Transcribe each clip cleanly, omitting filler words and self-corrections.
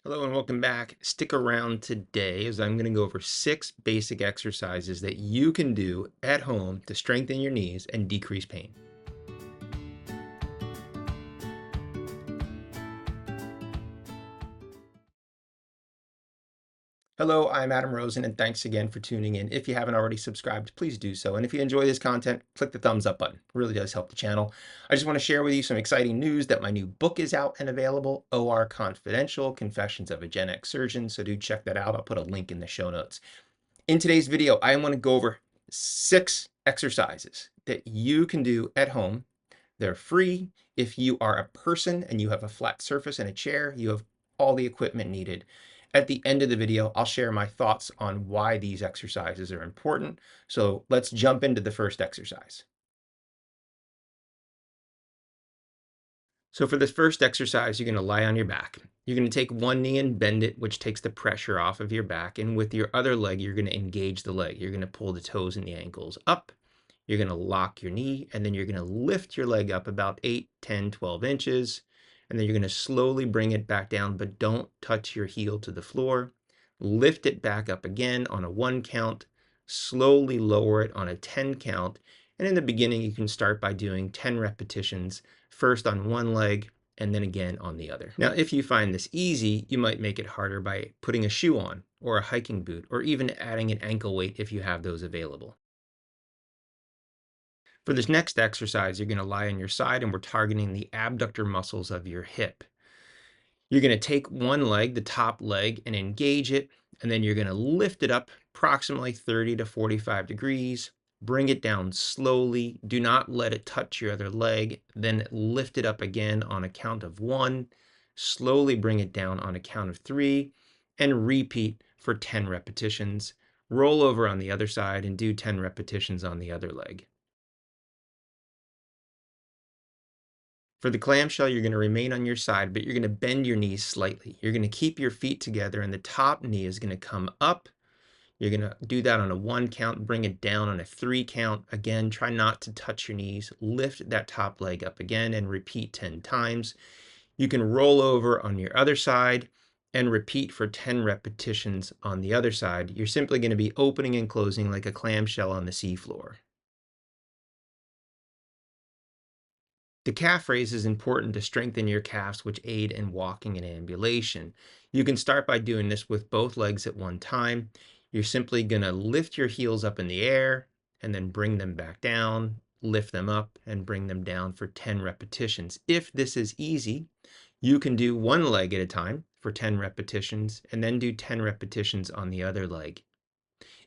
Hello and welcome back. Stick around today as I'm going to go over 6 basic exercises that you can do at home to strengthen your knees and decrease pain. Hello, I'm Adam Rosen, and thanks again for tuning in. If you haven't already subscribed, please do so. And if you enjoy this content, click the thumbs up button. It really does help the channel. I just want to share with you some exciting news that my new book is out and available, OR Confidential, Confessions of a Gen X Surgeon. So do check that out. I'll put a link in the show notes. In today's video, I want to go over 6 exercises that you can do at home. They're free. If you are a person and you have a flat surface and a chair, you have all the equipment needed. At the end of the video, I'll share my thoughts on why these exercises are important. So let's jump into the first exercise. So for this first exercise, you're going to lie on your back. You're going to take one knee and bend it, which takes the pressure off of your back. And with your other leg, you're going to engage the leg. You're going to pull the toes and the ankles up. You're going to lock your knee, and then you're going to lift your leg up about 8, 10, 12 inches. And then you're going to slowly bring it back down, but don't touch your heel to the floor. Lift it back up again on a 1 count. Slowly lower it on a 10 count. And in the beginning, you can start by doing 10 repetitions, first on one leg and then again on the other. Now, if you find this easy, you might make it harder by putting a shoe on or a hiking boot, or even adding an ankle weight if you have those available. For this next exercise, you're going to lie on your side and we're targeting the abductor muscles of your hip. You're going to take one leg, the top leg, and engage it, and then you're going to lift it up approximately 30 to 45 degrees. Bring it down slowly. Do not let it touch your other leg. Then lift it up again on a count of 1. Slowly bring it down on a count of 3, and repeat for 10 repetitions. Roll over on the other side and do 10 repetitions on the other leg. For the clamshell, you're going to remain on your side, but you're going to bend your knees slightly. You're going to keep your feet together, and the top knee is going to come up. You're going to do that on a 1 count, bring it down on a 3 count. Again, try not to touch your knees. Lift that top leg up again and repeat 10 times. You can roll over on your other side and repeat for 10 repetitions on the other side. You're simply going to be opening and closing like a clamshell on the seafloor. The calf raise is important to strengthen your calves, which aid in walking and ambulation. You can start by doing this with both legs at one time. You're simply going to lift your heels up in the air and then bring them back down, lift them up and bring them down for 10 repetitions. If this is easy, you can do one leg at a time for 10 repetitions and then do 10 repetitions on the other leg.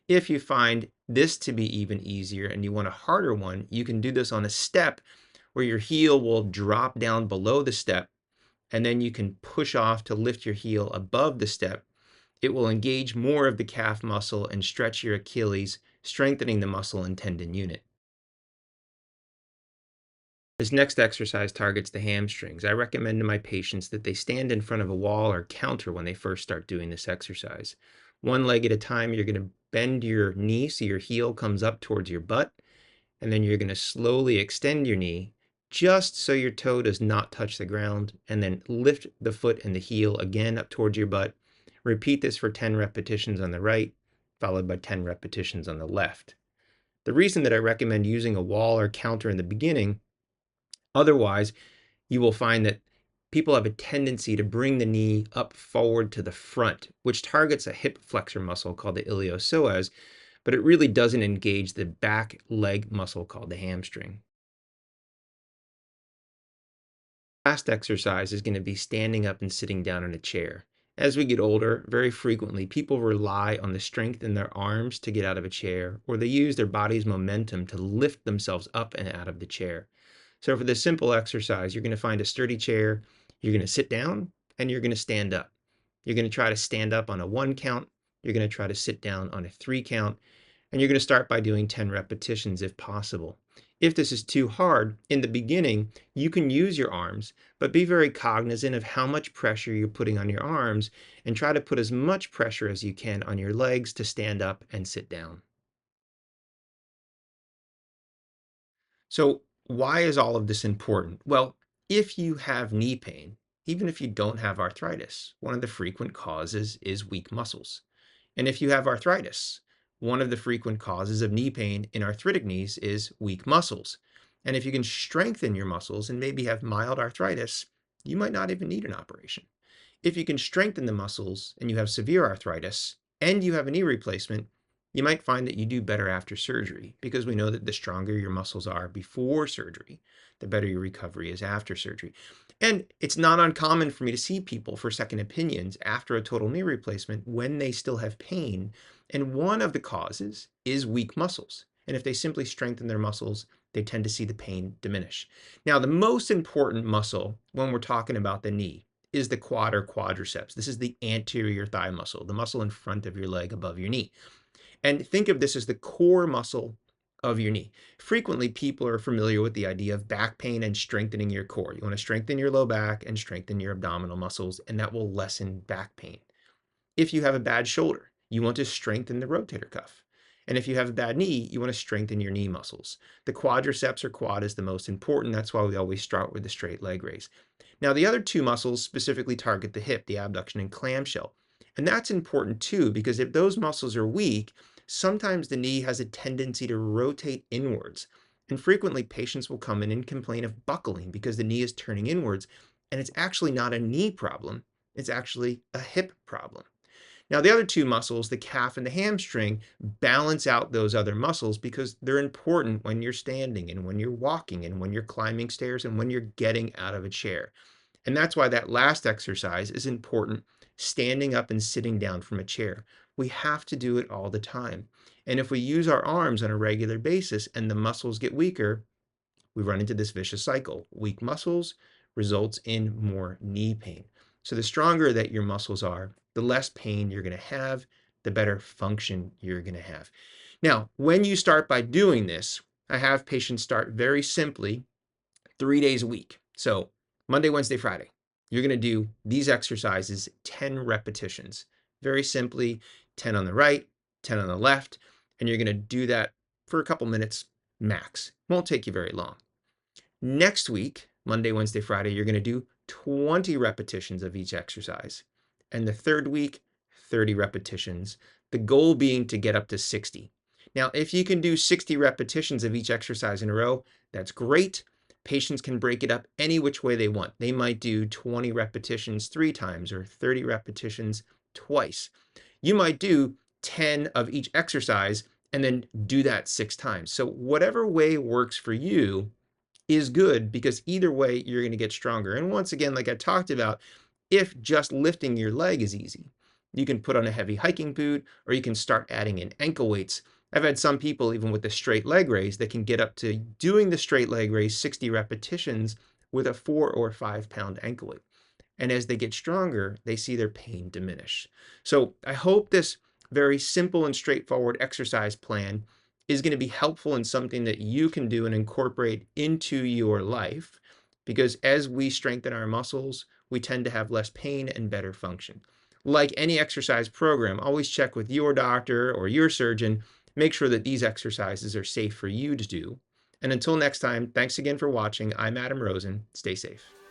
If you find this to be even easier and you want a harder one, you can do this on a step where your heel will drop down below the step, and then you can push off to lift your heel above the step. It will engage more of the calf muscle and stretch your Achilles, strengthening the muscle and tendon unit. This next exercise targets the hamstrings. I recommend to my patients that they stand in front of a wall or counter when they first start doing this exercise. One leg at a time, you're going to bend your knee so your heel comes up towards your butt, and then you're going to slowly extend your knee just so your toe does not touch the ground, and then lift the foot and the heel again up towards your butt. Repeat this for 10 repetitions on the right, followed by 10 repetitions on the left. The reason that I recommend using a wall or counter in the beginning, otherwise you will find that people have a tendency to bring the knee up forward to the front, which targets a hip flexor muscle called the iliopsoas, but it really doesn't engage the back leg muscle called the hamstring. Last exercise is going to be standing up and sitting down in a chair. As we get older, very frequently people rely on the strength in their arms to get out of a chair, or they use their body's momentum to lift themselves up and out of the chair. So for this simple exercise, you're going to find a sturdy chair, you're going to sit down, and you're going to stand up. You're going to try to stand up on a 1 count, you're going to try to sit down on a 3 count, and you're going to start by doing 10 repetitions if possible. If this is too hard, in the beginning, you can use your arms, but be very cognizant of how much pressure you're putting on your arms, and try to put as much pressure as you can on your legs to stand up and sit down. So why is all of this important? Well, if you have knee pain, even if you don't have arthritis. One of the frequent causes is weak muscles. And if you have arthritis, one of the frequent causes of knee pain in arthritic knees is weak muscles. And if you can strengthen your muscles and maybe have mild arthritis, you might not even need an operation. If you can strengthen the muscles and you have severe arthritis and you have a knee replacement, you might find that you do better after surgery, because we know that the stronger your muscles are before surgery, the better your recovery is after surgery. And it's not uncommon for me to see people for second opinions after a total knee replacement when they still have pain. And one of the causes is weak muscles. And if they simply strengthen their muscles, they tend to see the pain diminish. Now, the most important muscle when we're talking about the knee is the quad or quadriceps. This is the anterior thigh muscle, the muscle in front of your leg above your knee. And think of this as the core muscle of your knee. Frequently, people are familiar with the idea of back pain and strengthening your core. You want to strengthen your low back and strengthen your abdominal muscles, and that will lessen back pain. If you have a bad shoulder, you want to strengthen the rotator cuff. And if you have a bad knee, you want to strengthen your knee muscles. The quadriceps or quad is the most important. That's why we always start with the straight leg raise. Now, the other two muscles specifically target the hip, the abduction and clamshell. And that's important too, because if those muscles are weak, sometimes the knee has a tendency to rotate inwards. And frequently, patients will come in and complain of buckling because the knee is turning inwards. And it's actually not a knee problem, it's actually a hip problem. Now, the other two muscles, the calf and the hamstring, balance out those other muscles because they're important when you're standing and when you're walking and when you're climbing stairs and when you're getting out of a chair. And that's why that last exercise is important, standing up and sitting down from a chair. We have to do it all the time. And if we use our arms on a regular basis and the muscles get weaker, we run into this vicious cycle. Weak muscles results in more knee pain. So the stronger that your muscles are, the less pain you're going to have, the better function you're going to have. Now, when you start by doing this, I have patients start very simply 3 days a week. So Monday, Wednesday, Friday, you're going to do these exercises 10 repetitions. Very simply, 10 on the right, 10 on the left, and you're going to do that for a couple minutes max. Won't take you very long. Next week, Monday, Wednesday, Friday, you're going to do 20 repetitions of each exercise. And the third week, 30 repetitions. The goal being to get up to 60. Now, if you can do 60 repetitions of each exercise in a row, that's great. Patients can break it up any which way they want. They might do 20 repetitions 3 times or 30 repetitions twice. You might do 10 of each exercise and then do that 6 times. So whatever way works for you is good, because either way you're going to get stronger. And once again, like I talked about, if just lifting your leg is easy, you can put on a heavy hiking boot or you can start adding in ankle weights. I've had some people, even with the straight leg raise, that can get up to doing the straight leg raise 60 repetitions with a 4 or 5 pound ankle weight. And as they get stronger, they see their pain diminish. So I hope this very simple and straightforward exercise plan is going to be helpful and something that you can do and incorporate into your life, because as we strengthen our muscles, we tend to have less pain and better function. Like any exercise program, always check with your doctor or your surgeon. Make sure that these exercises are safe for you to do. And until next time, thanks again for watching. I'm Adam Rosen. Stay safe.